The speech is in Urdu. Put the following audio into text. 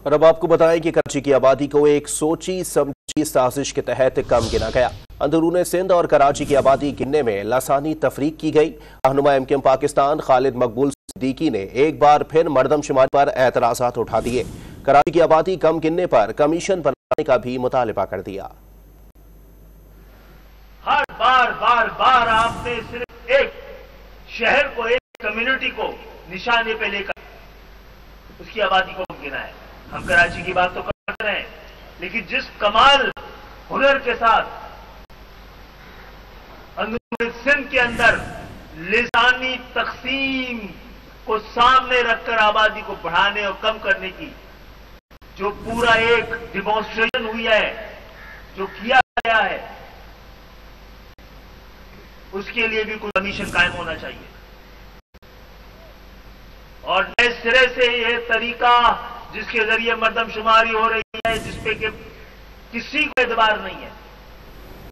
اور اب آپ کو بتائیں کہ کراچی کی آبادی کو ایک سوچی سمجھی سازش کے تحت کم گنا گیا۔ اندرون سندھ اور کراچی کی آبادی گننے میں لسانی تفریق کی گئی۔ رہنما ایم کیو ایم پاکستان خالد مقبول صدیقی نے ایک بار پھر مردم شماری پر اعتراضات اٹھا دیے۔ کراچی کی آبادی کم گننے پر کمیشن بنانے کا بھی مطالبہ کر دیا۔ ہر بار آپ نے صرف ایک شہر کو، ایک کمیونٹی کو نشانے پہ لے کر اس کی آبادی کو گنا ہے۔ ہم کراچی کی بات تو کر رہے ہیں، لیکن جس کمال ہنر کے ساتھ اندرون سندھ کے اندر لسانی تقسیم کو سامنے رکھ کر آبادی کو بڑھانے اور کم کرنے کی جو پورا ایک ڈیمانسٹریشن ہوئی ہے، جو کیا گیا ہے، اس کے لیے بھی کوئی کمیشن قائم ہونا چاہیے۔ اور نئے سرے سے یہ طریقہ جس کے ذریعے مردم شماری ہو رہی ہے، جس پہ کہ کسی کو اعتبار نہیں ہے،